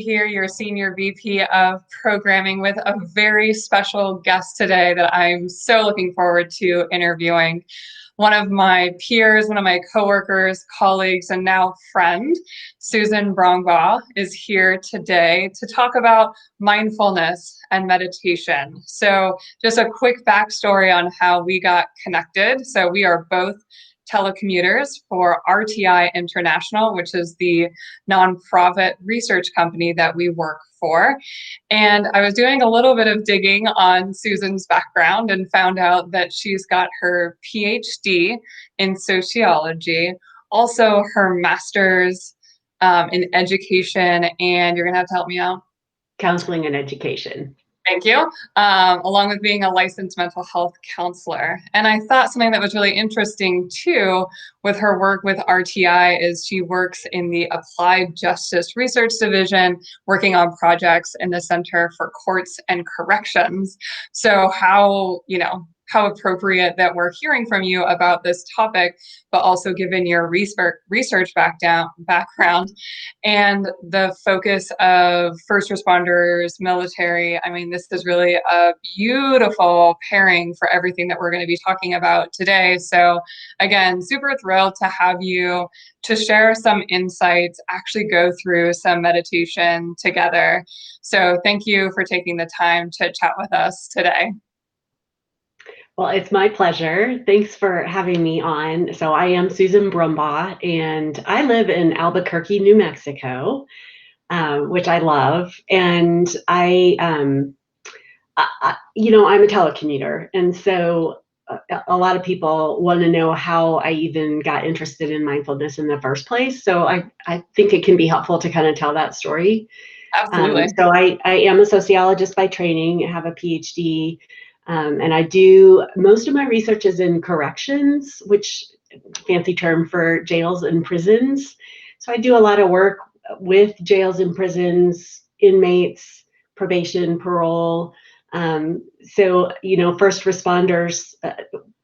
Here, your Senior VP of Programming, with a very special guest today that I'm so looking forward to interviewing. One of my peers, one of my coworkers, colleagues, and now friend, Susan Brumbaugh, is here today to talk about mindfulness and meditation. So just a quick backstory on how we got connected. So we are both telecommuters for RTI International, which is the nonprofit research company that we work for. And I was doing a little bit of digging on Susan's background and found out that she's got her PhD in sociology, also her master's in education, and you're going to have to help me out. Counseling and education. Thank you. Along with being a licensed mental health counselor. And I thought something that was really interesting too with her work with RTI is she works in the Applied Justice Research Division, working on projects in the Center for Courts and Corrections. So how appropriate that we're hearing from you about this topic, but also given your research background and the focus of first responders, military. I mean, this is really a beautiful pairing for everything that we're going to be talking about today. So again, super thrilled to have you to share some insights, actually go through some meditation together. So thank you for taking the time to chat with us today. Well, it's my pleasure. Thanks for having me on. So I am Susan Brumbaugh, and I live in Albuquerque, New Mexico, which I love. And I'm a telecommuter, and so a lot of people want to know how I even got interested in mindfulness in the first place. So I think it can be helpful to kind of tell that story. Absolutely. So I am a sociologist by training. I have a PhD. And I do most of my research is in corrections, which fancy term for jails and prisons. So I do a lot of work with jails and prisons, inmates, probation, parole. First responders,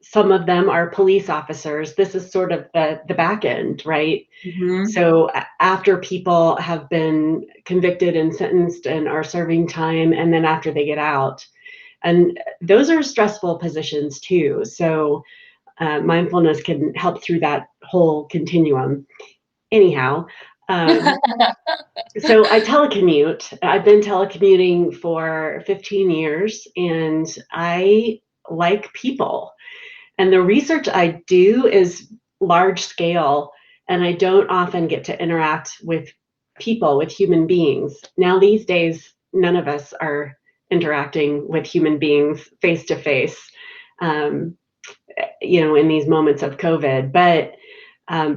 some of them are police officers. This is sort of the back end, right? Mm-hmm. So after people have been convicted and sentenced and are serving time, and then after they get out. And those are stressful positions too. So mindfulness can help through that whole continuum. Anyhow, so I telecommute. I've been telecommuting for 15 years, and I like people. And the research I do is large scale, and I don't often get to interact with people, with human beings. Now, these days, none of us are interacting with human beings face to face, in these moments of COVID. But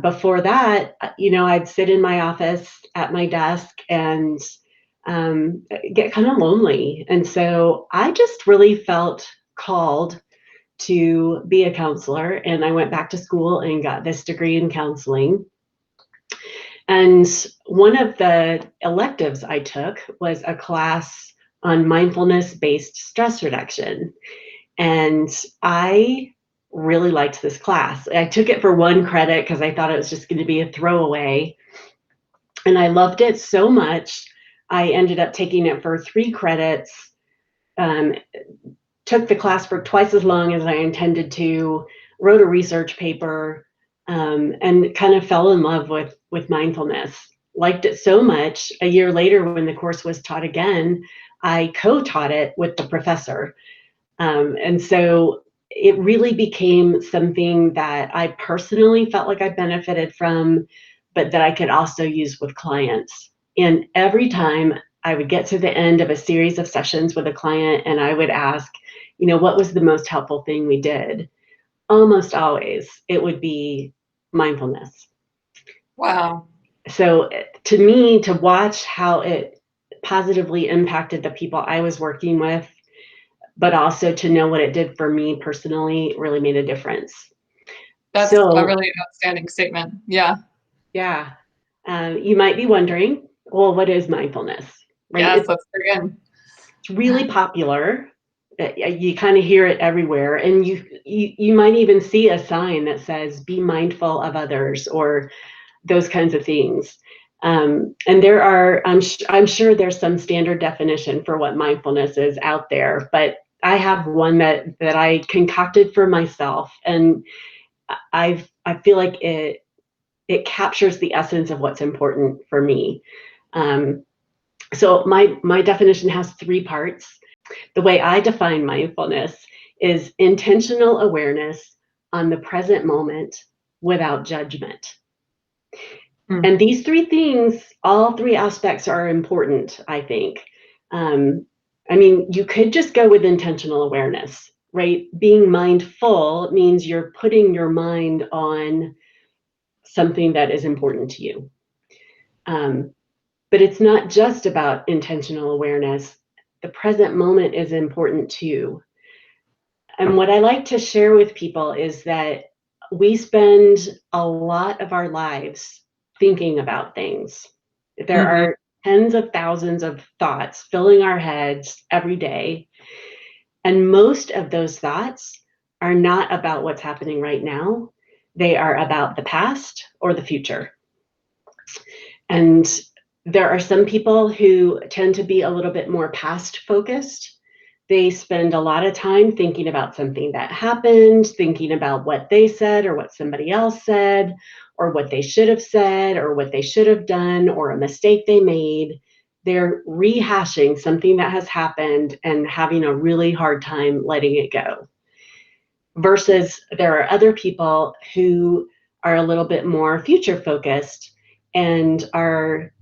before that, I'd sit in my office at my desk and get kind of lonely. And so I just really felt called to be a counselor. And I went back to school and got this degree in counseling. And one of the electives I took was a class on mindfulness-based stress reduction. And I really liked this class. I took it for 1 credit because I thought it was just going to be a throwaway. And I loved it so much, I ended up taking it for 3 credits, took the class for twice as long as I intended to, wrote a research paper, and kind of fell in love with mindfulness. Liked it so much, a year later when the course was taught again, I co-taught it with the professor. And so it really became something that I personally felt like I benefited from, but that I could also use with clients. And every time I would get to the end of a series of sessions with a client and I would ask, what was the most helpful thing we did? Almost always it would be mindfulness. Wow. So to me, to watch how it positively impacted the people I was working with, but also to know what it did for me personally really made a difference. That's a really outstanding statement. Yeah. Yeah. You might be wondering, well, what is mindfulness? Right? Yes, let's begin. It's really popular. You kind of hear it everywhere. And you might even see a sign that says, be mindful of others, or those kinds of things. And there are, I'm sure there's some standard definition for what mindfulness is out there, but I have one that I concocted for myself, and I feel like it captures the essence of what's important for me. So my definition has 3 parts. The way I define mindfulness is intentional awareness on the present moment without judgment. Mm. And these 3 things, all 3 aspects are important, I think. I mean, you could just go with intentional awareness, right? Being mindful means you're putting your mind on something that is important to you. But it's not just about intentional awareness. The present moment is important too. And what I like to share with people is that we spend a lot of our lives thinking about things. There Mm-hmm. are tens of thousands of thoughts filling our heads every day. And most of those thoughts are not about what's happening right now. They are about the past or the future. And there are some people who tend to be a little bit more past focused. They spend a lot of time thinking about something that happened, thinking about what they said or what somebody else said, or what they should have said, or what they should have done, or a mistake they made. They're rehashing something that has happened and having a really hard time letting it go. Versus there are other people who are a little bit more future focused and are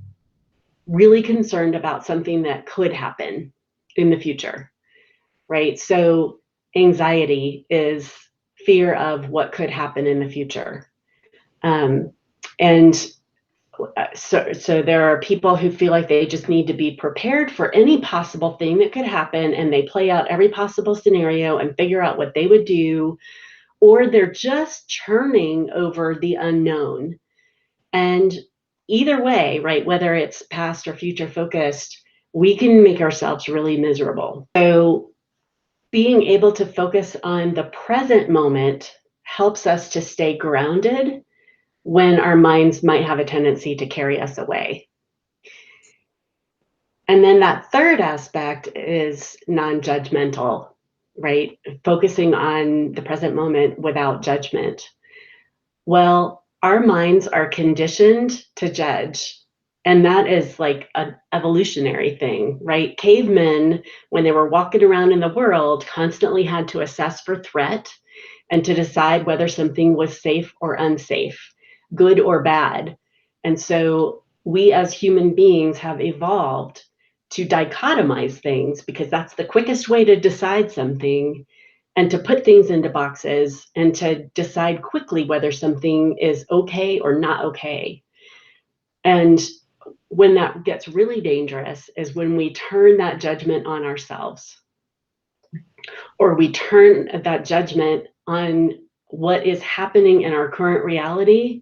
really concerned about something that could happen in the future, right? So anxiety is fear of what could happen in the future. And so there are people who feel like they just need to be prepared for any possible thing that could happen, and they play out every possible scenario and figure out what they would do, or they're just churning over the unknown. And either way, right, whether it's past or future focused, we can make ourselves really miserable. So being able to focus on the present moment helps us to stay grounded when our minds might have a tendency to carry us away. And then that third aspect is non-judgmental, right? Focusing on the present moment without judgment. Well, our minds are conditioned to judge. And that is like an evolutionary thing, right? Cavemen, when they were walking around in the world, constantly had to assess for threat and to decide whether something was safe or unsafe, good or bad. And so we as human beings have evolved to dichotomize things because that's the quickest way to decide something, and to put things into boxes and to decide quickly whether something is okay or not okay. And when that gets really dangerous is when we turn that judgment on ourselves, or we turn that judgment on what is happening in our current reality,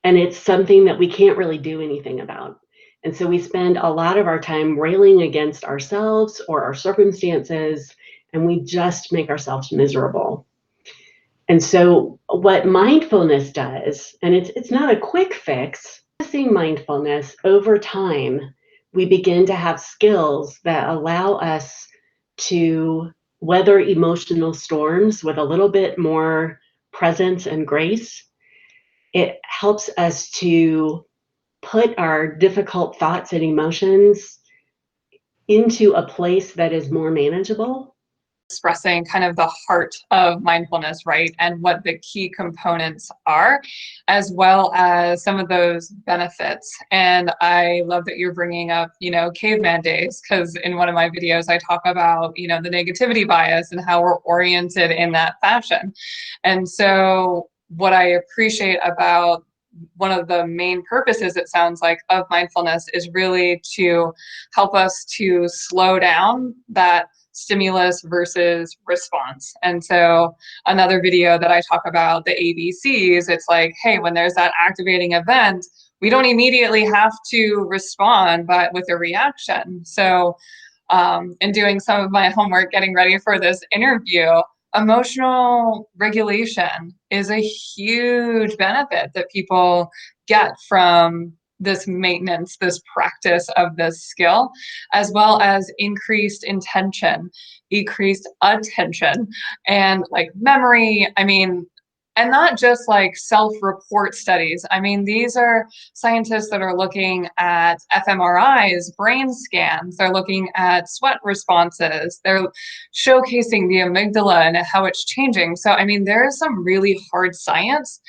and it's something that we can't really do anything about. And so we spend a lot of our time railing against ourselves or our circumstances, and we just make ourselves miserable. And so what mindfulness does, and it's not a quick fix, practicing mindfulness over time, we begin to have skills that allow us to weather emotional storms with a little bit more presence and grace. It helps us to put our difficult thoughts and emotions into a place that is more manageable. Expressing kind of the heart of mindfulness, right? And what the key components are, as well as some of those benefits. And I love that you're bringing up, caveman days, because in one of my videos, I talk about, the negativity bias and how we're oriented in that fashion. And so what I appreciate about one of the main purposes, it sounds like, of mindfulness is really to help us to slow down that stimulus versus response. And so another video that I talk about the ABCs, it's like, hey, when there's that activating event, we don't immediately have to respond, but with a reaction. So in doing some of my homework, getting ready for this interview, emotional regulation is a huge benefit that people get from this maintenance, this practice of this skill, as well as increased intention, increased attention, and like memory. I mean, and not just like self-report studies. I mean, these are scientists that are looking at fMRIs, brain scans, they're looking at sweat responses, they're showcasing the amygdala and how it's changing. So, I mean, there is some really hard science.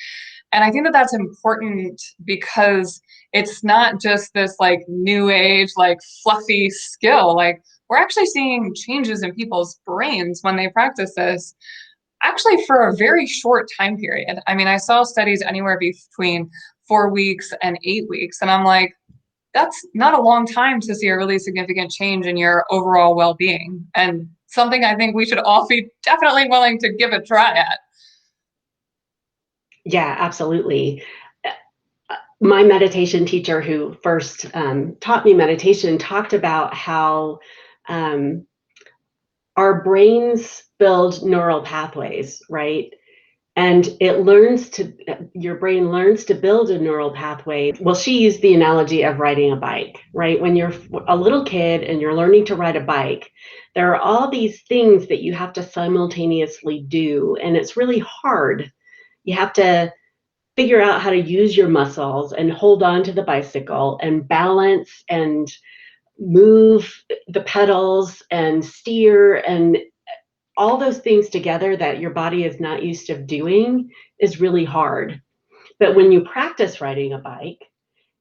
And I think that that's important because it's not just this like new age, like fluffy skill. Like, we're actually seeing changes in people's brains when they practice this actually for a very short time period. I mean, I saw studies anywhere between 4 weeks and 8 weeks. And I'm like, that's not a long time to see a really significant change in your overall well being. And something I think we should all be definitely willing to give a try at. Yeah, absolutely. My meditation teacher who first taught me meditation talked about how um, our brains build neural pathways, right? And your brain learns to build a neural pathway. Well, she used the analogy of riding a bike, right? When you're a little kid and you're learning to ride a bike, there are all these things that you have to simultaneously do, and it's really hard. You have to figure out how to use your muscles and hold on to the bicycle and balance and move the pedals and steer and all those things together that your body is not used to doing is really hard. But when you practice riding a bike,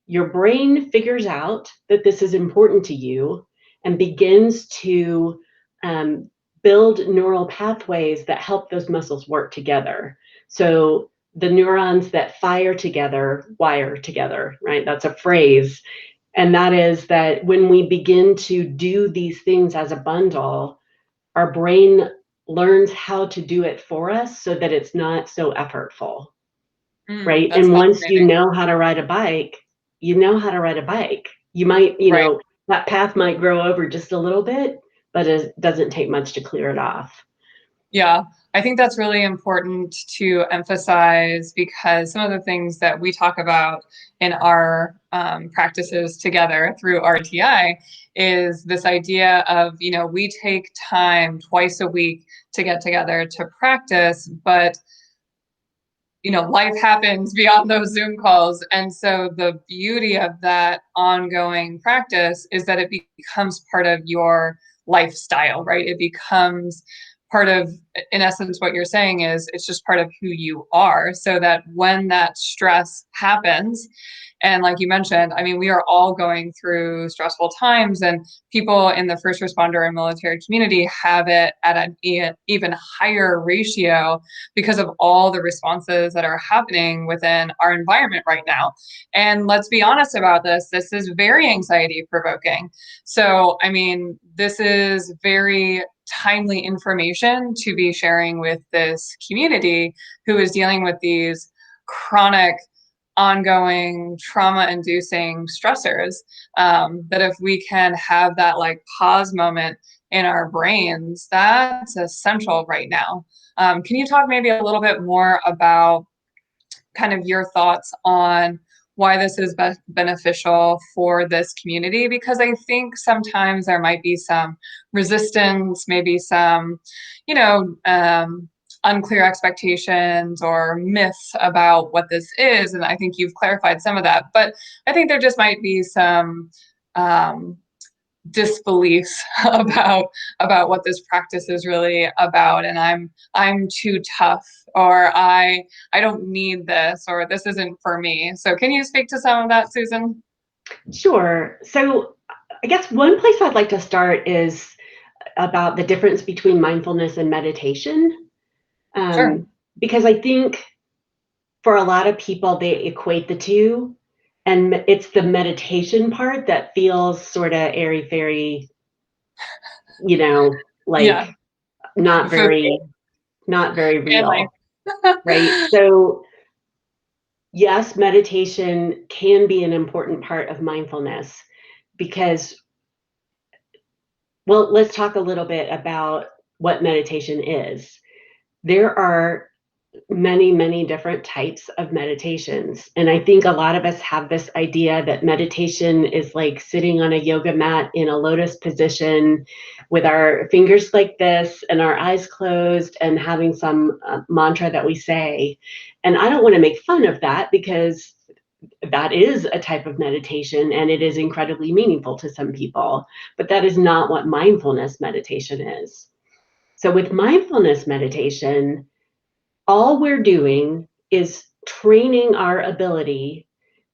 your brain figures out that this is important to you and begins to um, build neural pathways that help those muscles work together. So the neurons that fire together wire together, right? That's a phrase. And that is that when we begin to do these things as a bundle, our brain learns how to do it for us so that it's not so effortful, right? That's And once you fascinating. know how to ride a bike, you know how to ride a bike. You might, Right. that path might grow over just a little bit, but it doesn't take much to clear it off. Yeah, I think that's really important to emphasize because some of the things that we talk about in our practices together through RTI is this idea of, we take time twice a week to get together to practice, but life happens beyond those Zoom calls. And so the beauty of that ongoing practice is that it becomes part of your lifestyle, right? It becomes part of, in essence, what you're saying is it's just part of who you are. So that when that stress happens, and like you mentioned, I mean, we are all going through stressful times, and people in the first responder and military community have it at an even higher ratio because of all the responses that are happening within our environment right now. And let's be honest about this, this is very anxiety provoking. So, I mean, this is very timely information to be sharing with this community who is dealing with these chronic ongoing trauma inducing stressors, that if we can have that like pause moment in our brains, that's essential right now. Can you talk maybe a little bit more about kind of your thoughts on why this is beneficial for this community? Because I think sometimes there might be some resistance, maybe some, you know, unclear expectations or myths about what this is. And I think you've clarified some of that. But I think there just might be some um, disbeliefs about what this practice is really about, and I'm too tough, or I don't need this, or this isn't for me. So can you speak to some of that, Susan? Sure. So I guess one place I'd like to start is about the difference between mindfulness and meditation. Sure. Um, because I think for a lot of people, they equate the two. And it's the meditation part that feels sort of airy fairy, Yeah. like not Foo-foo. very, not very Manly. real, right? So yes, meditation can be an important part of mindfulness because, well, let's talk a little bit about what meditation is. There are many, many different types of meditations. And I think a lot of us have this idea that meditation is like sitting on a yoga mat in a lotus position with our fingers like this and our eyes closed and having some mantra that we say. And I don't want to make fun of that, because that is a type of meditation and it is incredibly meaningful to some people, but that is not what mindfulness meditation is. So with mindfulness meditation, all we're doing is training our ability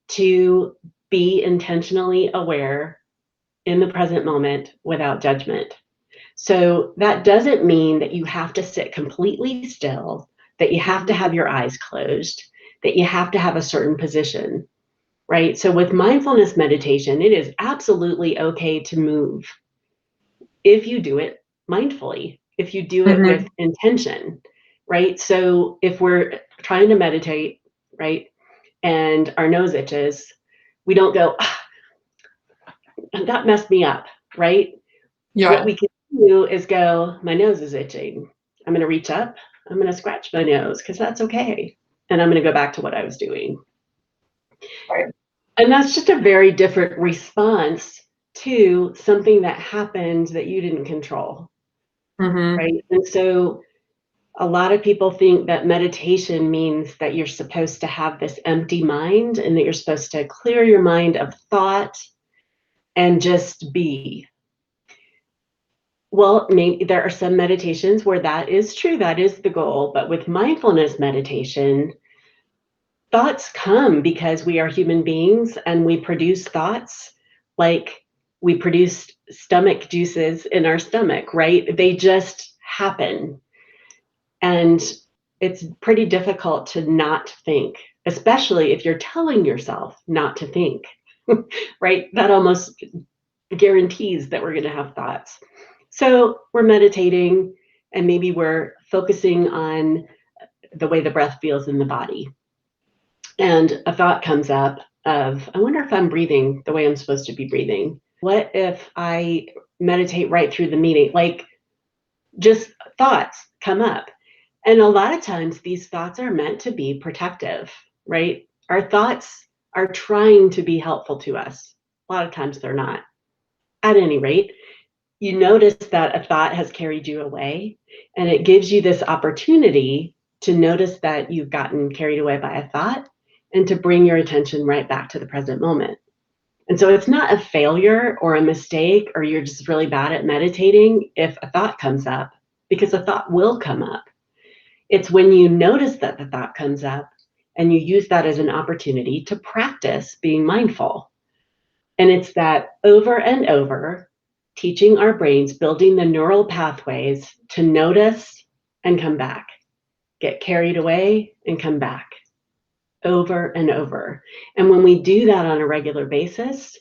to be intentionally aware in the present moment without judgment. So that doesn't mean that you have to sit completely still, that you have to have your eyes closed, that you have to have a certain position, right? So with mindfulness meditation, it is absolutely okay to move if you do it mindfully, if you do it with Mm-hmm. intention, right? So if we're trying to meditate, right, and our nose itches, we don't go, ah, that messed me up, right? What Yeah. we can do is go, my nose is itching. I'm going to reach up. I'm going to scratch my nose because that's okay. And I'm going to go back to what I was doing. Right. And that's just a very different response to something that happened that you didn't control, Mm-hmm. right? And so a lot of people think that meditation means that you're supposed to have this empty mind and that you're supposed to clear your mind of thought and just be. Well, maybe there are some meditations where that is true, that is the goal. But with mindfulness meditation, thoughts come because we are human beings and we produce thoughts like we produce stomach juices in our stomach, right? They just happen. And it's pretty difficult to not think, especially if you're telling yourself not to think, right? That almost guarantees that we're going to have thoughts. So we're meditating and maybe we're focusing on the way the breath feels in the body. And a thought comes up of, I wonder if I'm breathing the way I'm supposed to be breathing. What if I meditate right through the meeting? Like, just thoughts come up. And a lot of times these thoughts are meant to be protective, right? Our thoughts are trying to be helpful to us. A lot of times they're not. At any rate, you notice that a thought has carried you away, and it gives you this opportunity to notice that you've gotten carried away by a thought and to bring your attention right back to the present moment. And so it's not a failure or a mistake or you're just really bad at meditating if a thought comes up, because a thought will come up. It's when you notice that the thought comes up and you use that as an opportunity to practice being mindful. And it's that over and over, teaching our brains, building the neural pathways to notice and come back, get carried away and come back, over and over. And when we do that on a regular basis,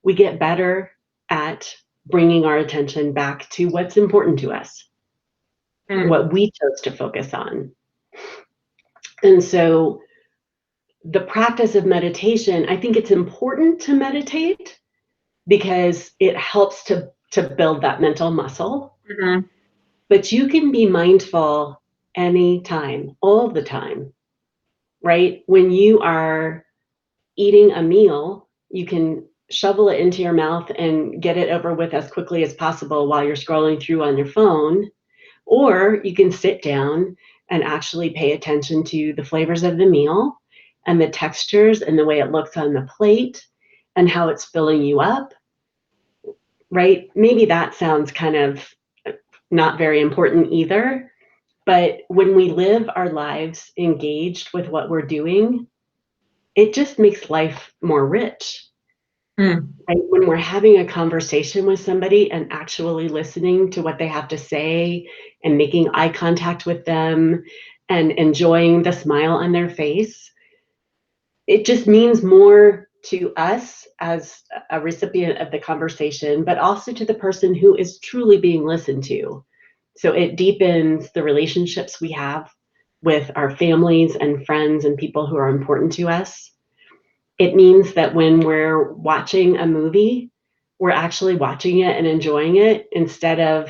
we get better at bringing our attention back to what's important to us, Mm. what we chose to focus on. And so the practice of meditation, I think it's important to meditate because it helps to build that mental muscle. Mm-hmm. But you can be mindful anytime, all the time, right? When you are eating a meal, you can shovel it into your mouth and get it over with as quickly as possible while you're scrolling through on your phone. Or you can sit down and actually pay attention to the flavors of the meal and the textures and the way it looks on the plate and how it's filling you up, right? Maybe that sounds kind of not very important either. But when we live our lives engaged with what we're doing, it just makes life more rich. Mm. Right? When we're having a conversation with somebody and actually listening to what they have to say and making eye contact with them and enjoying the smile on their face, it just means more to us as a recipient of the conversation, but also to the person who is truly being listened to. So it deepens the relationships we have with our families and friends and people who are important to us. It means that when we're watching a movie, we're actually watching it and enjoying it instead of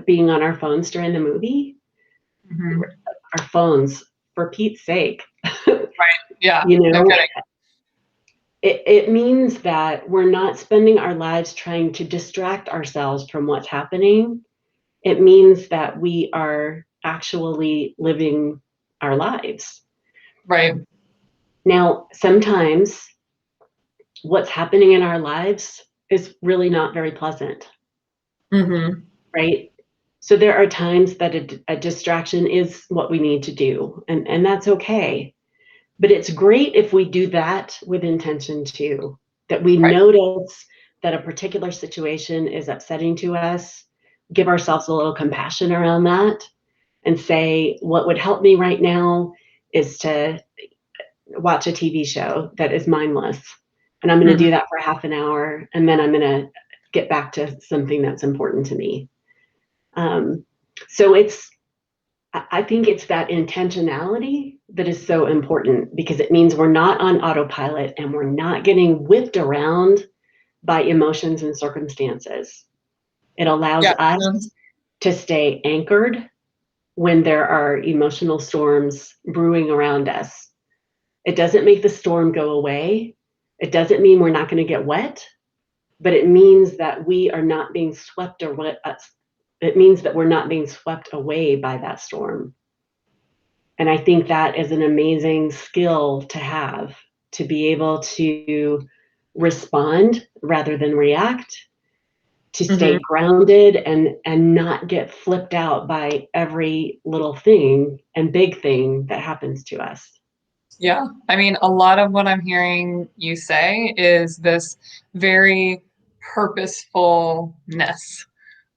being on our phones during the movie. Mm-hmm. Our phones for Pete's sake. Right. Yeah. You No know, kidding. it means that we're not spending our lives trying to distract ourselves from what's happening. It means that we are actually living our lives. Right. Now, sometimes what's happening in our lives is really not very pleasant, Mm-hmm. right? So there are times that a distraction is what we need to do, and that's okay. But it's great if we do that with intention too, that we Right. notice that a particular situation is upsetting to us, give ourselves a little compassion around that, and say, what would help me right now is to watch a TV show that is mindless. And I'm going to do Mm-hmm. that for half an hour, and then I'm going to get back to something that's important to me. Um, so I think it's that intentionality that is so important because it means we're not on autopilot and we're not getting whipped around by emotions and circumstances. It allows Yeah. us to stay anchored when there are emotional storms brewing around us. It doesn't make the storm go away. It doesn't mean we're not going to get wet, but it means that we are not being swept away. It means that we're not being swept away by that storm. And I think that is an amazing skill to have, to be able to respond rather than react, to Mm-hmm. stay grounded and not get flipped out by every little thing and big thing that happens to us. Yeah. I mean, a lot of what I'm hearing you say is this very purposefulness,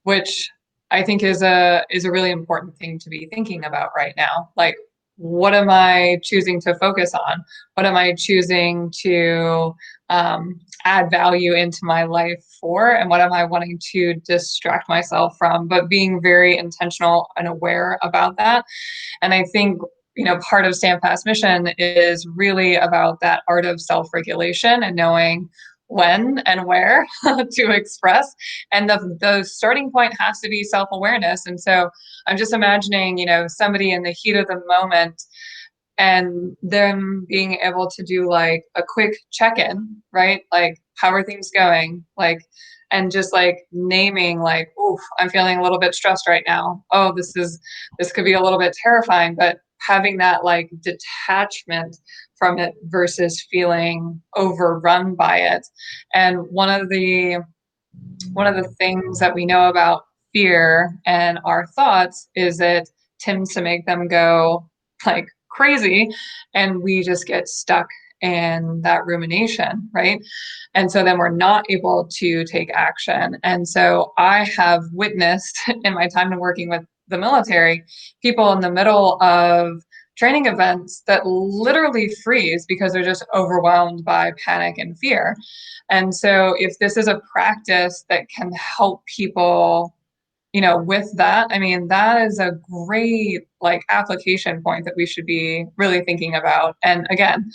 which I think is a really important thing to be thinking about right now. Like, what am I choosing to focus on? What am I choosing to add value into my life for? And what am I wanting to distract myself from? But being very intentional and aware about that. And I think, part of StandFast mission is really about that art of self-regulation and knowing when and where to express. And the starting point has to be self-awareness. And so I'm just imagining, somebody in the heat of the moment and them being able to do like a quick check-in, right? Like, how are things going? Like, and just like naming like, oof, I'm feeling a little bit stressed right now. Oh, this could be a little bit terrifying, but having that like detachment from it versus feeling overrun by it. And one of the things that we know about fear and our thoughts is it tends to make them go like crazy, and we just get stuck in that rumination, right? And so then we're not able to take action. And so I have witnessed in my time working with the military, people in the middle of training events that literally freeze because they're just overwhelmed by panic and fear. And so if this is a practice that can help people, with that, I mean, that is a great like application point that we should be really thinking about. And again,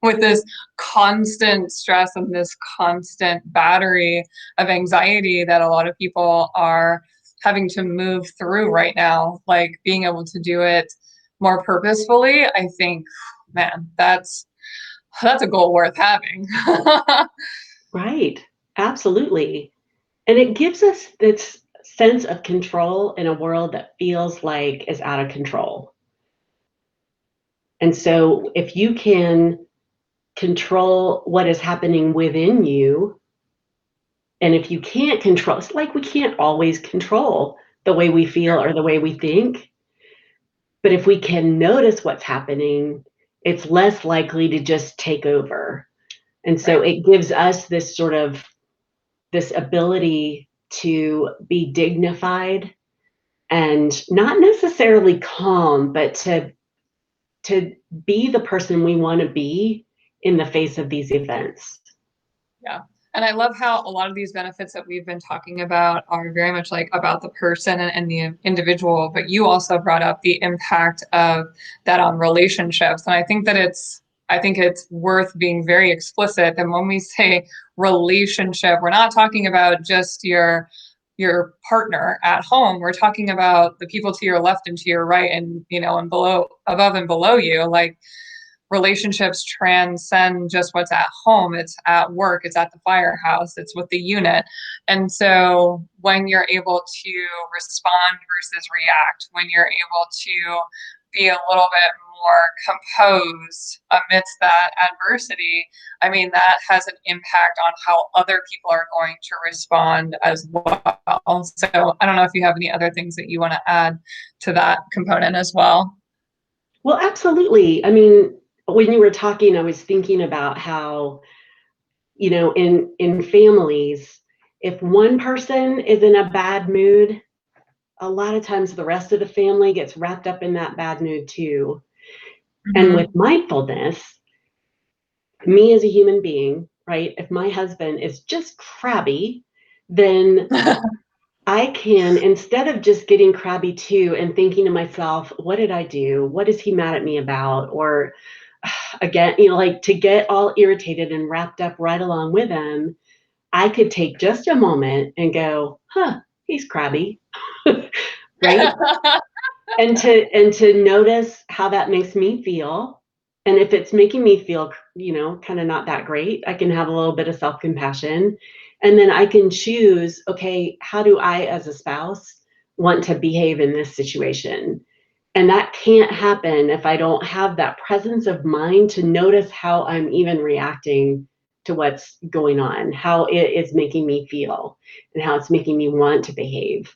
with this constant stress and this constant battery of anxiety that a lot of people are having to move through right now, like being able to do it more purposefully, I think, man, that's a goal worth having. Right. Absolutely. And it gives us this sense of control in a world that feels like is out of control. And so if you can control what is happening within you, and if you can't control, it's like we can't always control the way we feel or the way we think. But if we can notice what's happening, it's less likely to just take over. And so Right. it gives us this sort of this ability to be dignified and not necessarily calm, but to be the person we want to be in the face of these events. Yeah. And I love how a lot of these benefits that we've been talking about are very much like about the person and the individual, but you also brought up the impact of that on relationships. And I think it's worth being very explicit that when we say relationship, we're not talking about just your your partner at home. We're talking about the people to your left and to your right, and and below, above and below you. Like, relationships transcend just what's at home. It's at work, it's at the firehouse, it's with the unit. And so when you're able to respond versus react, when you're able to be a little bit more composed amidst that adversity, I mean, that has an impact on how other people are going to respond as well. So I don't know if you have any other things that you want to add to that component as well. Well, absolutely. I mean, when you were talking, I was thinking about how, in families, if one person is in a bad mood, a lot of times the rest of the family gets wrapped up in that bad mood too. And with Mm-hmm. mindfulness, me as a human being, right? If my husband is just crabby, then I can, instead of just getting crabby too and thinking to myself, what did I do? What is he mad at me about? Or again, like to get all irritated and wrapped up right along with him, I could take just a moment and go, huh, he's crabby, right? And to notice how that makes me feel. And if it's making me feel, kind of not that great, I can have a little bit of self-compassion. And then I can choose, okay, how do I as a spouse want to behave in this situation? And that can't happen if I don't have that presence of mind to notice how I'm even reacting to what's going on, how it is making me feel, and how it's making me want to behave.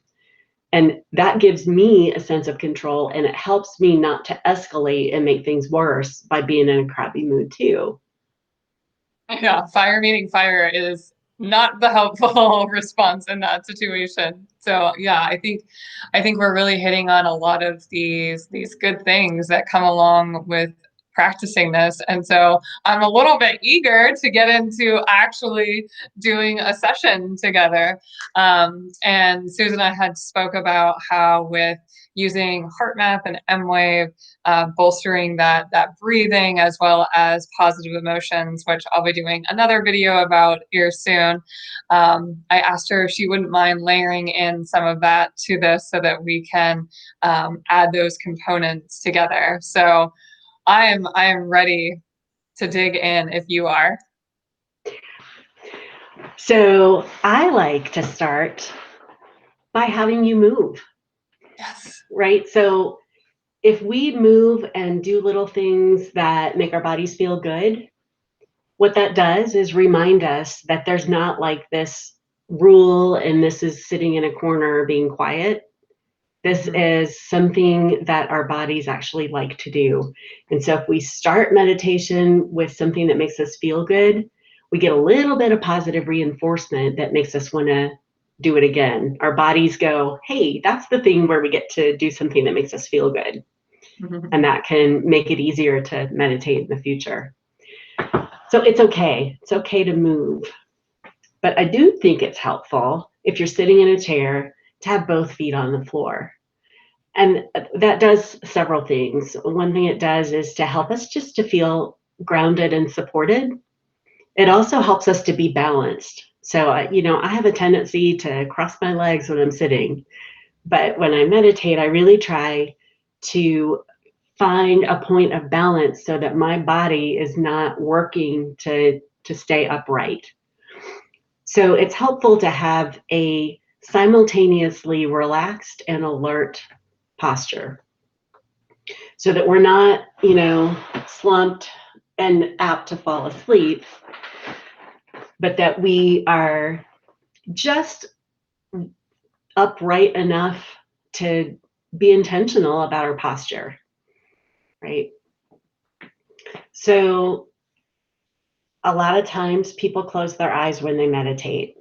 And that gives me a sense of control, and it helps me not to escalate and make things worse by being in a crappy mood too. Yeah, fire meeting fire is not the helpful response in that situation. So yeah, I think we're really hitting on a lot of these good things that come along with practicing this. And so I'm a little bit eager to get into actually doing a session together. And Susan and I had spoke about how with using heart math and M-wave, bolstering that breathing as well as positive emotions, which I'll be doing another video about here soon. I asked her if she wouldn't mind layering in some of that to this so that we can add those components together. So I am ready to dig in if you are. So I like to start by having you move, Yes. right? So if we move and do little things that make our bodies feel good, what that does is remind us that there's not like this rule and this is sitting in a corner being quiet. This Mm-hmm. is something that our bodies actually like to do. And so if we start meditation with something that makes us feel good, we get a little bit of positive reinforcement that makes us want to do it again. Our bodies go, hey, that's the thing where we get to do something that makes us feel good. Mm-hmm. And that can make it easier to meditate in the future. So it's okay. It's okay to move. But I do think it's helpful if you're sitting in a chair to have both feet on the floor. And that does several things. One thing it does is to help us just to feel grounded and supported. It also helps us to be balanced. So, I have a tendency to cross my legs when I'm sitting, but when I meditate, I really try to find a point of balance so that my body is not working to stay upright. So it's helpful to have a simultaneously relaxed and alert posture so that we're not, slumped and apt to fall asleep, but that we are just upright enough to be intentional about our posture, right? So a lot of times people close their eyes when they meditate.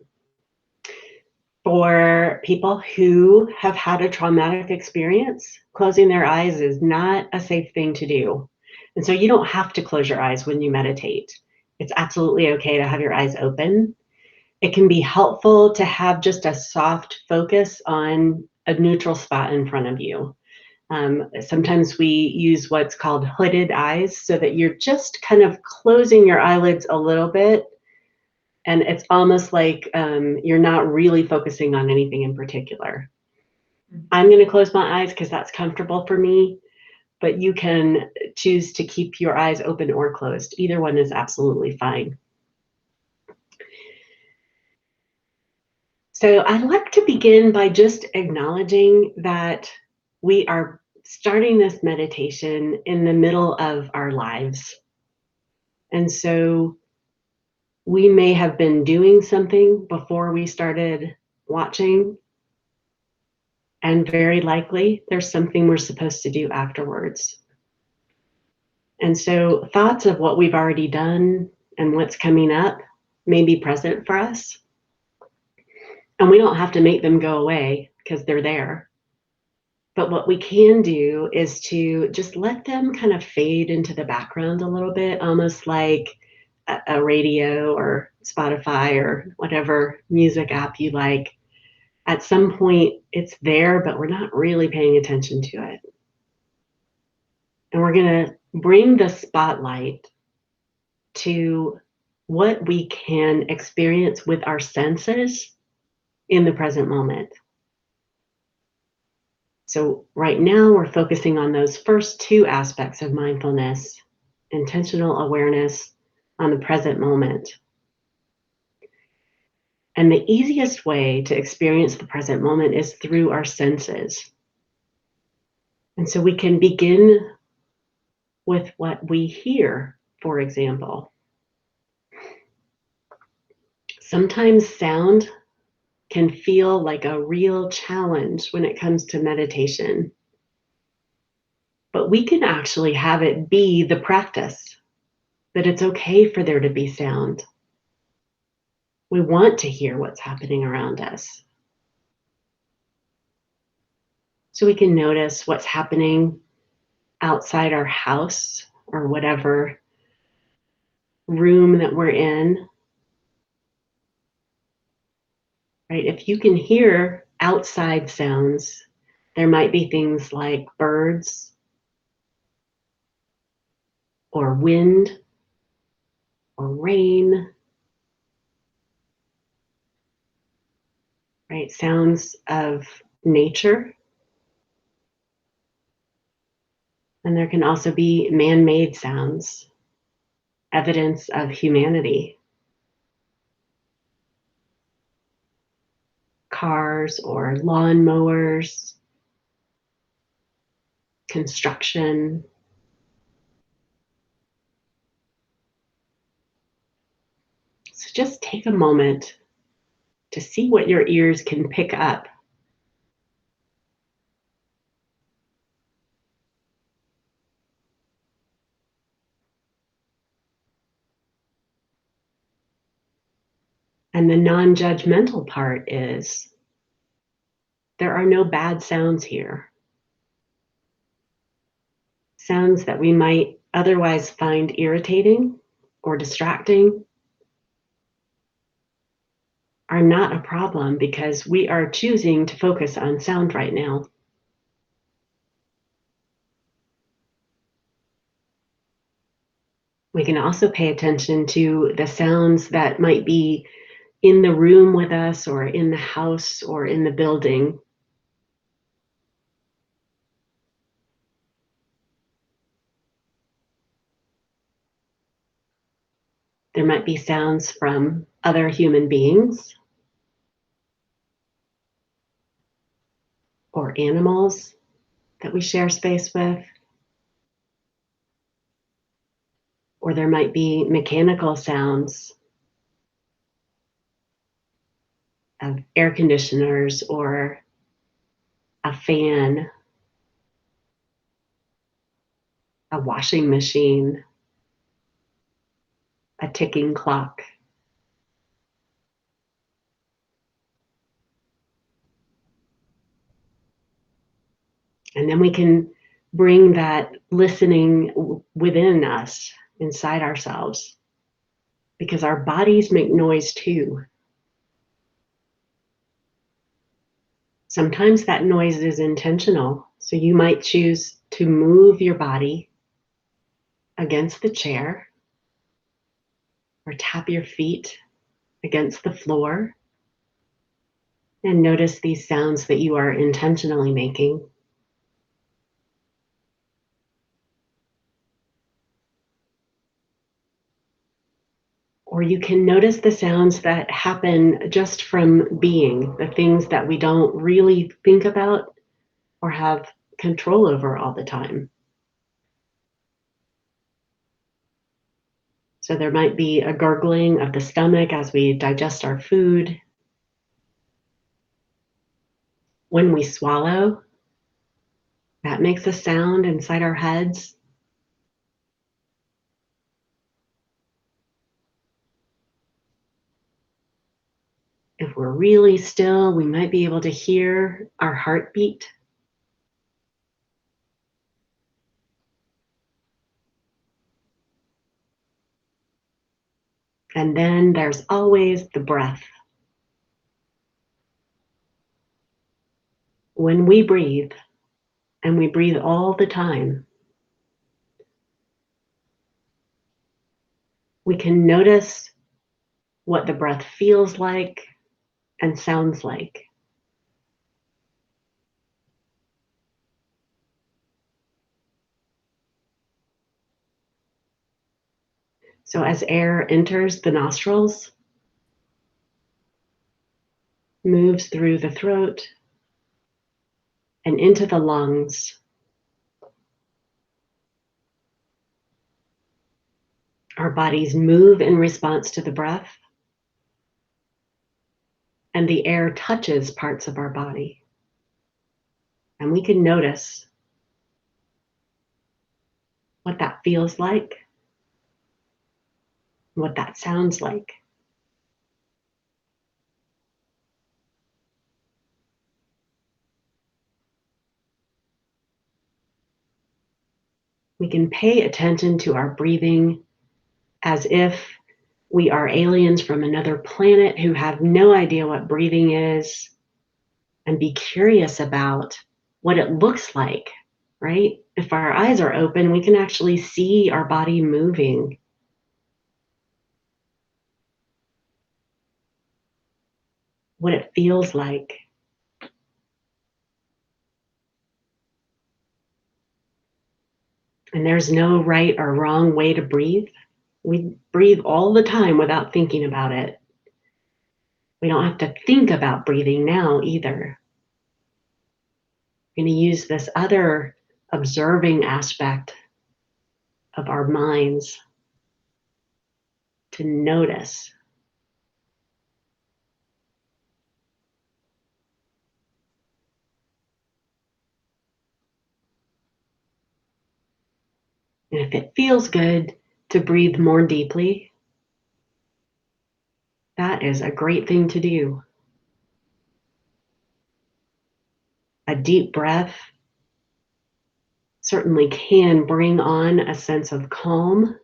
For people who have had a traumatic experience, closing their eyes is not a safe thing to do. And so you don't have to close your eyes when you meditate. It's absolutely okay to have your eyes open. It can be helpful to have just a soft focus on a neutral spot in front of you. Sometimes we use what's called hooded eyes so that you're just kind of closing your eyelids a little bit And it's almost like you're not really focusing on anything in particular. I'm going to close my eyes because that's comfortable for me, but you can choose to keep your eyes open or closed. Either one is absolutely fine. So I'd like to begin by just acknowledging that we are starting this meditation in the middle of our lives. And so we may have been doing something before we started watching, and very likely there's something we're supposed to do afterwards. And so thoughts of what we've already done and what's coming up may be present for us. And we don't have to make them go away because they're there. But what we can do is to just let them kind of fade into the background a little bit, almost like a radio or Spotify or whatever music app you like. At some point, it's there, but we're not really paying attention to it. And we're going to bring the spotlight to what we can experience with our senses in the present moment. So right now we're focusing on those first two aspects of mindfulness, intentional awareness on the present moment. And the easiest way to experience the present moment is through our senses. And so we can begin with what we hear, for example. Sometimes sound can feel like a real challenge when it comes to meditation. But we can actually have it be the practice, that it's okay for there to be sound. We want to hear what's happening around us. So we can notice what's happening outside our house or whatever room that we're in. Right? If you can hear outside sounds, there might be things like birds or wind or rain, right? Sounds of nature. And there can also be man-made sounds, evidence of humanity. Cars or lawn mowers, construction. So just take a moment to see what your ears can pick up. And the non-judgmental part is there are no bad sounds here. Sounds that we might otherwise find irritating or distracting are not a problem because we are choosing to focus on sound right now. We can also pay attention to the sounds that might be in the room with us or in the house or in the building. There might be sounds from other human beings or animals that we share space with. Or there might be mechanical sounds of air conditioners or a fan, a washing machine, a ticking clock. And then we can bring that listening within us, inside ourselves, because our bodies make noise too. Sometimes that noise is intentional. So you might choose to move your body against the chair or tap your feet against the floor, and notice these sounds that you are intentionally making. Or you can notice the sounds that happen just from being, the things that we don't really think about or have control over all the time. So there might be a gurgling of the stomach as we digest our food. When we swallow, that makes a sound inside our heads. If we're really still, we might be able to hear our heartbeat. And then there's always the breath. When we breathe, and we breathe all the time, we can notice what the breath feels like and sounds like. So as air enters the nostrils, moves through the throat and into the lungs, our bodies move in response to the breath, and the air touches parts of our body. And we can notice what that feels like, what that sounds like. We can pay attention to our breathing as if we are aliens from another planet who have no idea what breathing is, and be curious about what it looks like, right? If our eyes are open, we can actually see our body moving. What it feels like. And there's no right or wrong way to breathe. We breathe all the time without thinking about it. We don't have to think about breathing now either. We're going to use this other observing aspect of our minds to notice. And if it feels good to breathe more deeply, that is a great thing to do. A deep breath certainly can bring on a sense of calm.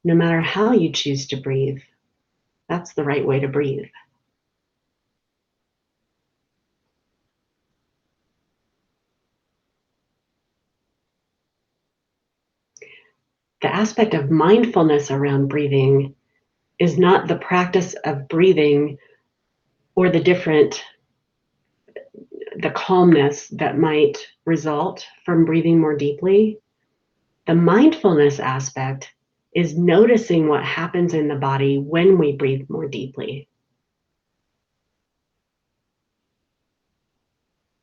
No matter how you choose to breathe, that's the right way to breathe. The aspect of mindfulness around breathing is not the practice of breathing or the calmness that might result from breathing more deeply. The mindfulness aspect is noticing what happens in the body when we breathe more deeply.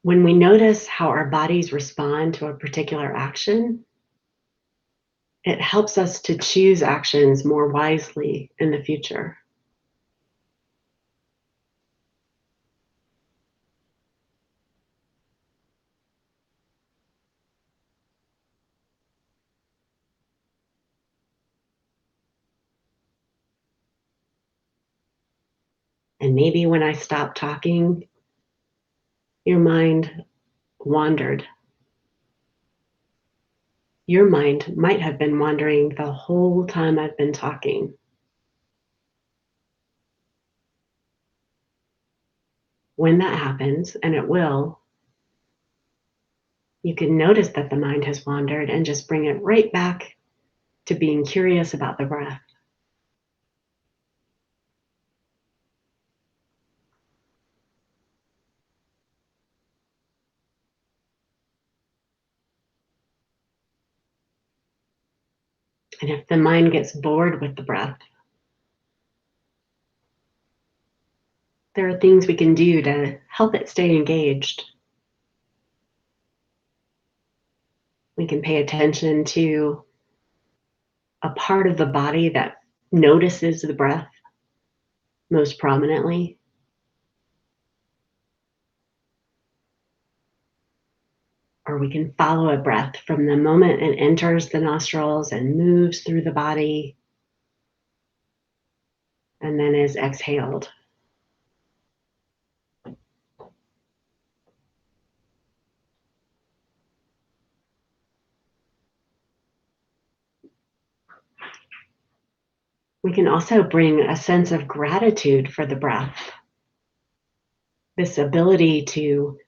When we notice how our bodies respond to a particular action, it helps us to choose actions more wisely in the future. And maybe when I stop talking, your mind wandered. Your mind might have been wandering the whole time I've been talking. When that happens, and it will, You can notice that the mind has wandered and just bring it right back to being curious about the breath. And if the mind gets bored with the breath, there are things we can do to help it stay engaged. We can pay attention to a part of the body that notices the breath most prominently. Or we can follow a breath from the moment it enters the nostrils and moves through the body and then is exhaled. We can also bring a sense of gratitude for the breath, this ability to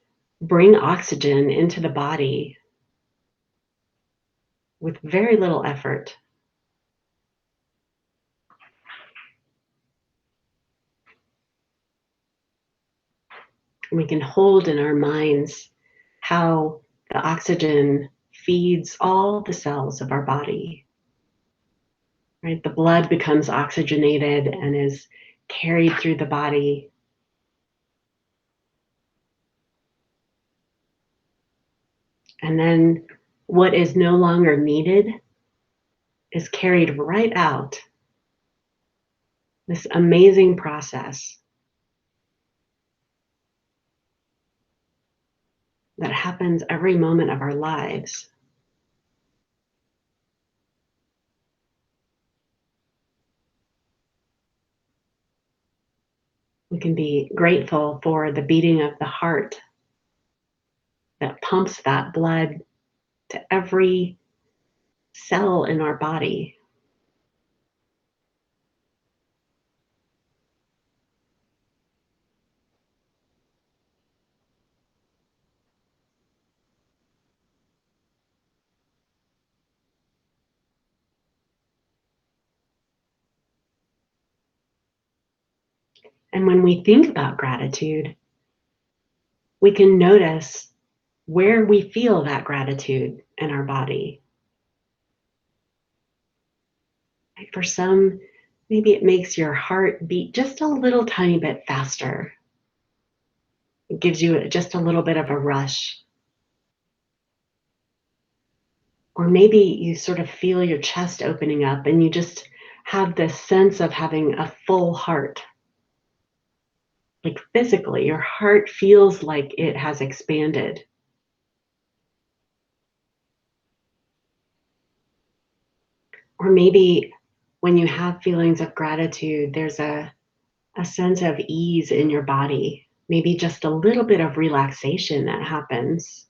bring oxygen into the body with very little effort. We can hold in our minds how the oxygen feeds all the cells of our body. Right? The blood becomes oxygenated and is carried through the body. And then what is no longer needed is carried right out. This amazing process that happens every moment of our lives. We can be grateful for the beating of the heart that pumps that blood to every cell in our body. And when we think about gratitude, we can notice where we feel that gratitude in our body. For some, maybe it makes your heart beat just a little tiny bit faster. It gives you just a little bit of a rush. Or maybe you sort of feel your chest opening up and you just have this sense of having a full heart. Like physically, your heart feels like it has expanded. Or maybe when you have feelings of gratitude, there's a sense of ease in your body, maybe just a little bit of relaxation that happens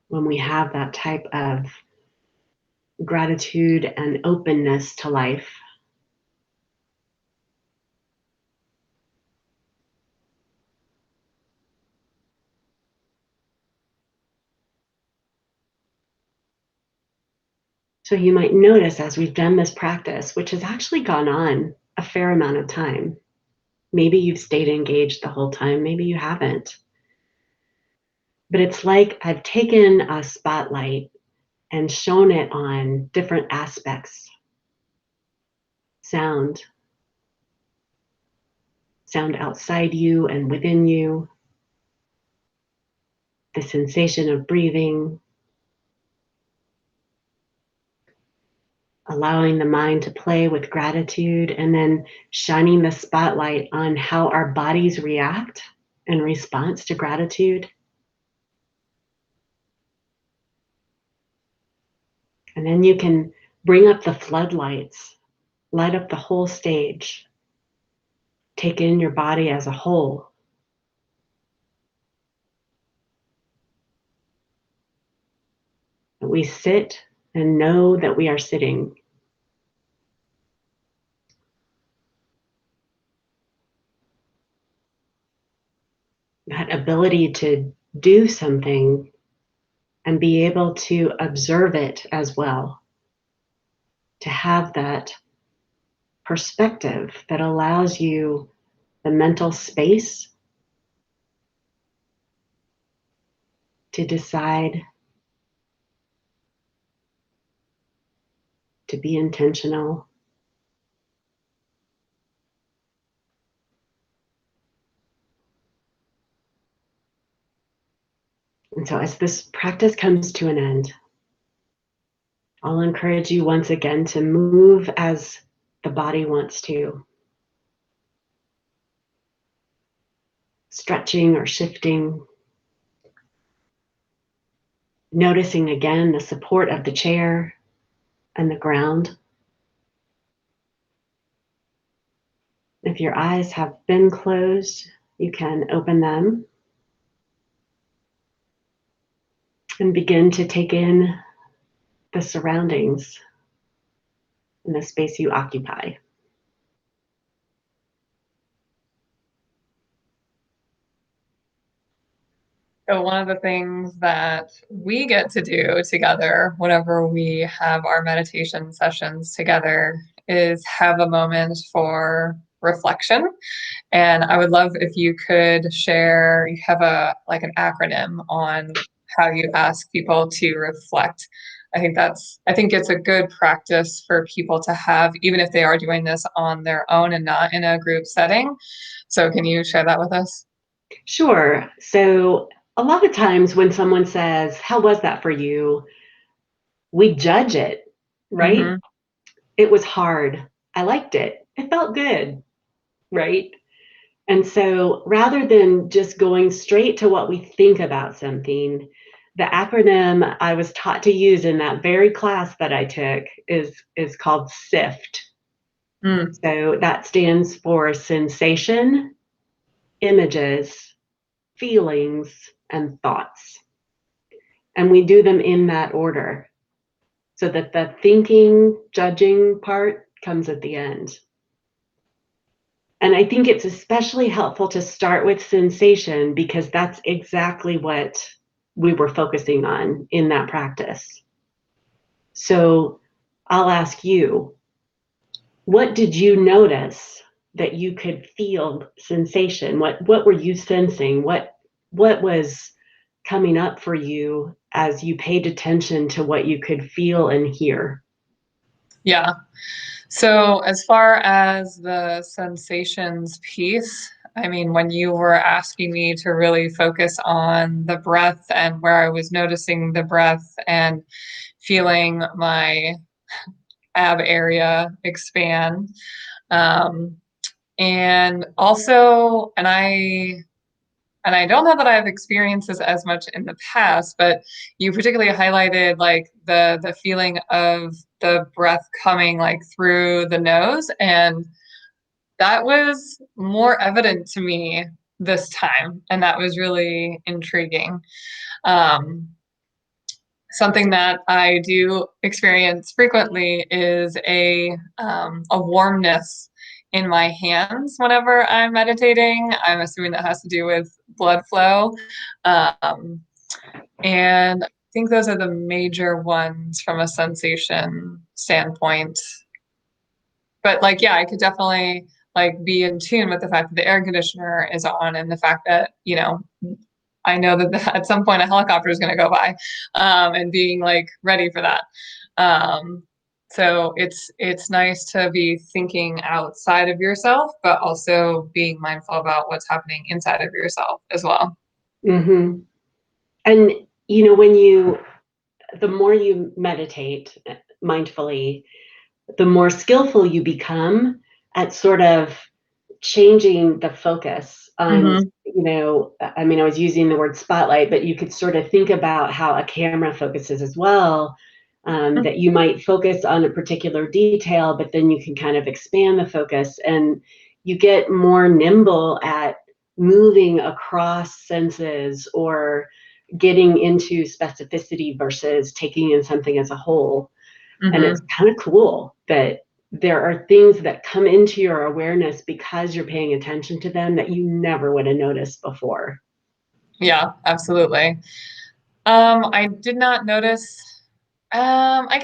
when we have that type of gratitude and openness to life. So you might notice as we've done this practice, which has actually gone on a fair amount of time, maybe you've stayed engaged the whole time, maybe you haven't. But it's like I've taken a spotlight and shown it on different aspects. Sound outside you and within you, the sensation of breathing, allowing the mind to play with gratitude, and then shining the spotlight on how our bodies react in response to gratitude. And then you can bring up the floodlights, light up the whole stage, take in your body as a whole. We sit and know that we are sitting. That ability to do something and be able to observe it as well, to have that perspective that allows you the mental space to decide to be intentional. And so as this practice comes to an end, I'll encourage you once again to move as the body wants to, stretching or shifting, noticing again the support of the chair and the ground. If your eyes have been closed, you can open them and begin to take in the surroundings and the space you occupy. So one of the things that we get to do together whenever we have our meditation sessions together is have a moment for reflection. And I would love if you could share, you have a like an acronym on how you ask people to reflect. I think it's a good practice for people to have, even if they are doing this on their own and not in a group setting. So can you share that with us? Sure. So a lot of times when someone says, "How was that for you?" we judge it, right? Mm-hmm. It was hard. I liked it. It felt good, right? And so rather than just going straight to what we think about something, the acronym I was taught to use in that very class that I took is called SIFT. Mm. So that stands for sensation, images, feelings, and thoughts. And we do them in that order so that the thinking, judging part comes at the end. And I think it's especially helpful to start with sensation because that's exactly what we were focusing on in that practice. So I'll ask you, what did you notice that you could feel sensation? What were you sensing? What was coming up for you as you paid attention to what you could feel and hear? Yeah. So, as far as the sensations piece, I mean, when you were asking me to really focus on the breath and where I was noticing the breath and feeling my ab area expand, um, and also, and I don't know that I've experienced this as much in the past, but you particularly highlighted like the feeling of the breath coming like through the nose, and that was more evident to me this time, and that was really intriguing. Um, Something that I do experience frequently is a warmness in my hands whenever I'm meditating. I'm assuming that has to do with blood flow. Um, and I think those are the major ones from a sensation standpoint. But like, yeah, I could definitely like be in tune with the fact that the air conditioner is on and the fact that, I know that at some point a helicopter is going to go by, and being like ready for that. Um, so it's nice to be thinking outside of yourself, but also being mindful about what's happening inside of yourself as well. Mm-hmm. And when the more you meditate mindfully, the more skillful you become at sort of changing the focus on, Mm-hmm. I mean, I was using the word spotlight, but you could sort of think about how a camera focuses as well. That you might focus on a particular detail, but then you can kind of expand the focus and you get more nimble at moving across senses or getting into specificity versus taking in something as a whole. And it's Mm-hmm. kind of cool that there are things that come into your awareness because you're paying attention to them that you never would have noticed before. Yeah, absolutely. I did not notice. I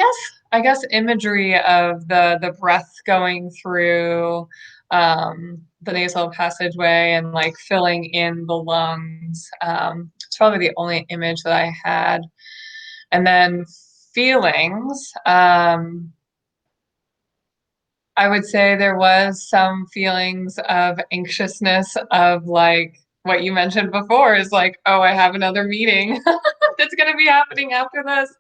guess imagery of the breath going through the nasal passageway and like filling in the lungs. It's probably the only image that I had. And then feelings. I would say there was some feelings of anxiousness of like what you mentioned before is like, oh, I have another meeting that's going to be happening after this.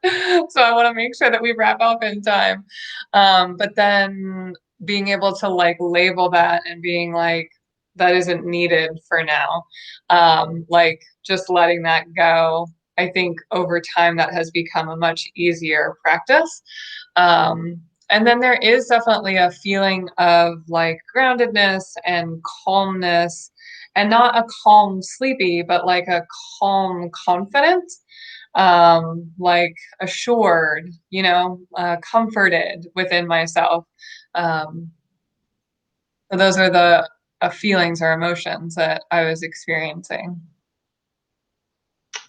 So I want to make sure that we wrap up in time. But then being able to like label that and being like, that isn't needed for now. Like just letting that go. I think over time that has become a much easier practice. Um, and then there is definitely a feeling of like groundedness and calmness, and not a calm sleepy, but like a calm confident, like assured, comforted within myself. Um, so those are the feelings or emotions that I was experiencing.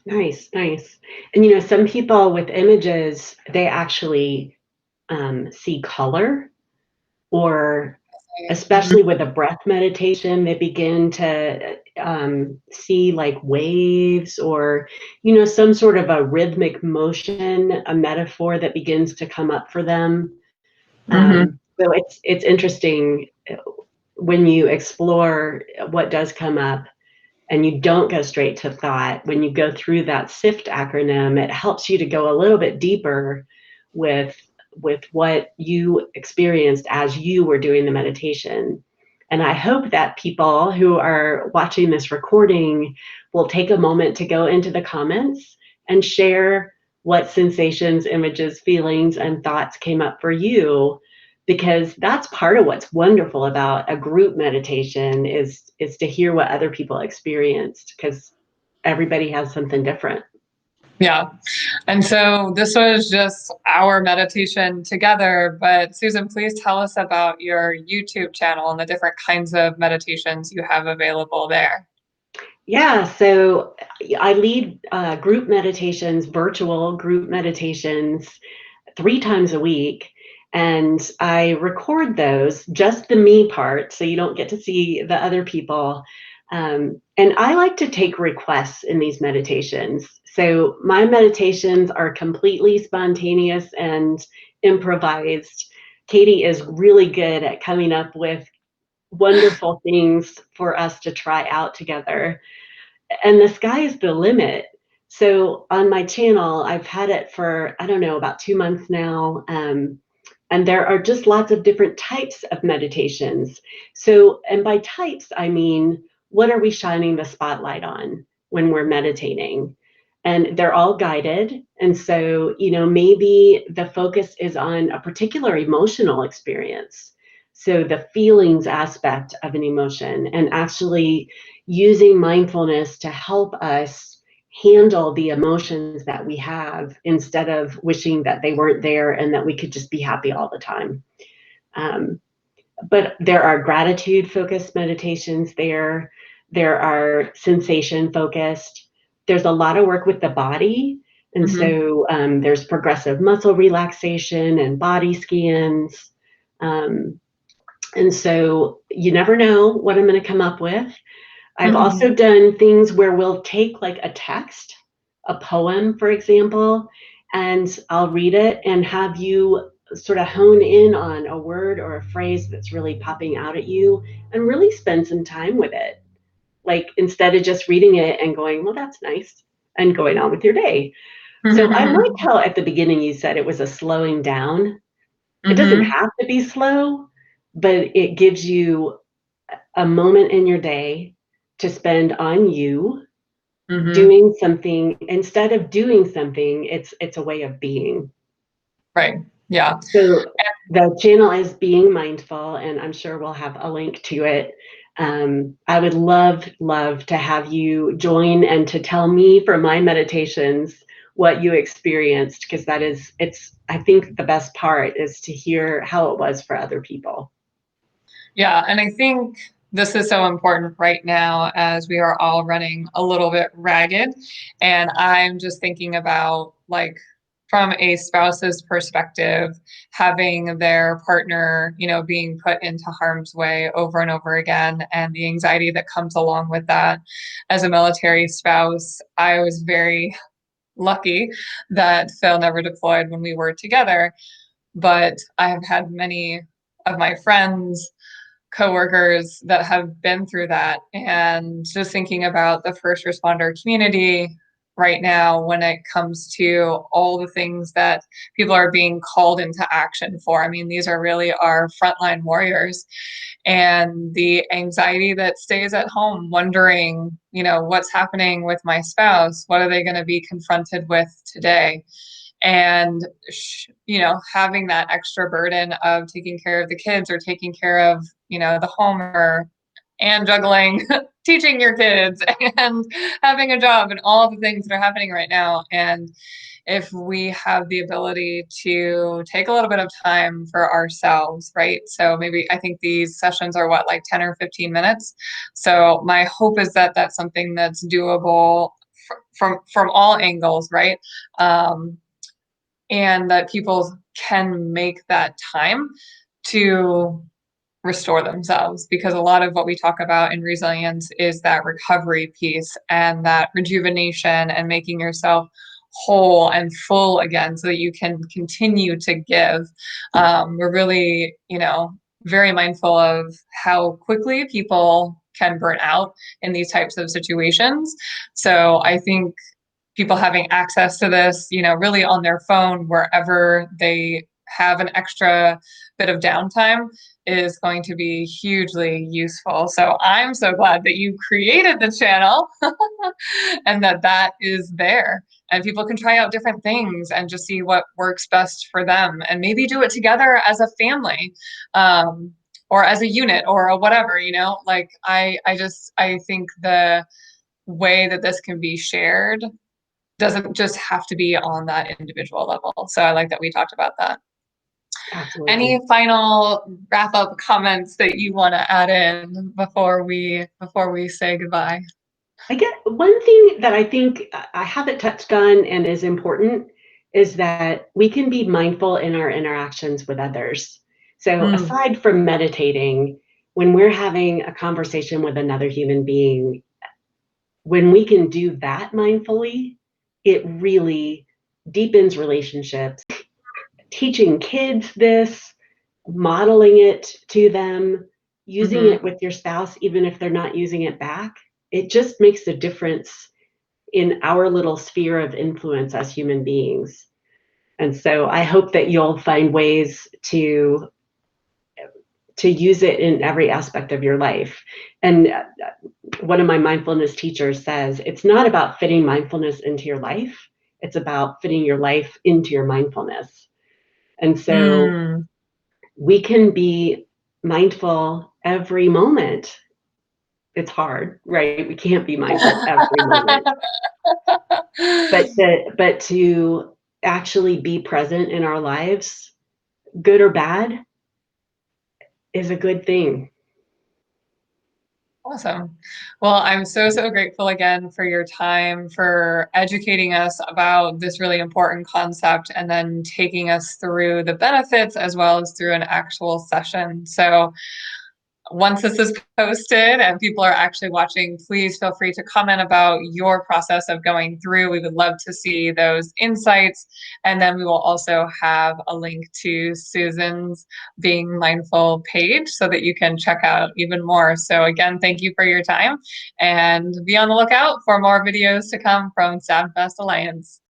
Nice, nice. And some people with images, they actually see color, or Mhm. especially with a breath meditation, they begin to see like waves, or some sort of a rhythmic motion, a metaphor that begins to come up for them. Mhm. So it's interesting when you explore what does come up, and you don't go straight to thought. When you go through that SIFT acronym, it helps you to go a little bit deeper with what you experienced as you were doing the meditation. And I hope that people who are watching this recording will take a moment to go into the comments and share what sensations, images, feelings, and thoughts came up for you, because that's part of what's wonderful about a group meditation is to hear what other people experienced, because everybody has something different. Yeah. And so this was just our meditation together. But Susan, please tell us about your YouTube channel and the different kinds of meditations you have available there. Yeah, so I lead group meditations, virtual group meditations, 3 times a week. And I record those, just the me part, so you don't get to see the other people. And I like to take requests in these meditations. So my meditations are completely spontaneous and improvised. Katie is really good at coming up with wonderful things for us to try out together, and the sky is the limit. So on my channel, I've had it for, I don't know, about 2 months now. And there are just lots of different types of meditations. So, and by types, I mean, what are we shining the spotlight on when we're meditating? And they're all guided. And so, maybe the focus is on a particular emotional experience. So, the feelings aspect of an emotion, and actually using mindfulness to help us handle the emotions that we have, instead of wishing that they weren't there and that we could just be happy all the time. Um, but there are gratitude focused meditations there are sensation focused. There's a lot of work with the body. And Hmm. so there's progressive muscle relaxation and body scans. Um, and so you never know what I'm going to come up with. I've Hmm. also done things where we'll take like a text, a poem, for example, and I'll read it and have you sort of hone in on a word or a phrase that's really popping out at you, and really spend some time with it. Like, instead of just reading it and going, well, that's nice, and going on with your day. So I like Hmm. how at the beginning you said it was a slowing down. It doesn't Hmm. have to be slow, but it gives you a moment in your day to spend on you, Hmm. doing something. Instead of doing something, it's a way of being. Right. Yeah. So the channel is Being Mindful, and I'm sure we'll have a link to it. I would love to have you join and to tell me from my meditations what you experienced, because it's I think the best part is to hear how it was for other people. Yeah. And I think this is so important right now as we are all running a little bit ragged. And I'm just thinking about, like, from a spouse's perspective, having their partner, being put into harm's way over and over again, and the anxiety that comes along with that. As a military spouse, I was very lucky that Phil never deployed when we were together, but I have had many of my friends, coworkers that have been through that. And just thinking about the first responder community right now when it comes to all the things that people are being called into action for. I mean, these are really our frontline warriors, and the anxiety that stays at home wondering, what's happening with my spouse? What are they going to be confronted with today? And having that extra burden of taking care of the kids or taking care of the home, and juggling teaching your kids and having a job and all the things that are happening right now. And if we have the ability to take a little bit of time for ourselves, right? So maybe, I think these sessions are what, like 10 or 15 minutes. So my hope is that that's something that's doable from all angles, right? And that people can make that time to restore themselves, because a lot of what we talk about in resilience is that recovery piece and that rejuvenation and making yourself whole and full again so that you can continue to give. We're really, very mindful of how quickly people can burn out in these types of situations. So I think people having access to this, really on their phone, wherever they have an extra bit of downtime, is going to be hugely useful. So I'm so glad that you created the channel and that is there. And people can try out different things and just see what works best for them, and maybe do it together as a family, or as a unit or a whatever, like I think the way that this can be shared doesn't just have to be on that individual level. So I like that we talked about that. Any Absolutely. final wrap up comments that you want to add in before we say goodbye? I get one thing that I think I haven't touched on and is important is that we can be mindful in our interactions with others. So, Mm, aside from meditating, when we're having a conversation with another human being, when we can do that mindfully, it really deepens relationships. Teaching kids this, modeling it to them, using hmm it with your spouse, even if they're not using it back, it just makes a difference in our little sphere of influence as human beings. And so I hope that you'll find ways to use it in every aspect of your life. And one of my mindfulness teachers says it's not about fitting mindfulness into your life, it's about fitting your life into your mindfulness. And so mm. we can be mindful every moment. It's hard, right? We can't be mindful every moment, but to actually be present in our lives, good or bad, is a good thing. Awesome. Well, I'm so, so grateful again for your time, for educating us about this really important concept, and then taking us through the benefits as well as through an actual session. So once this is posted and people are actually watching, please feel free to comment about your process of going through. We would love to see those insights. And then we will also have a link to Susan's Being Mindful page so that you can check out even more. So again, thank you for your time, and be on the lookout for more videos to come from StandFast Alliance.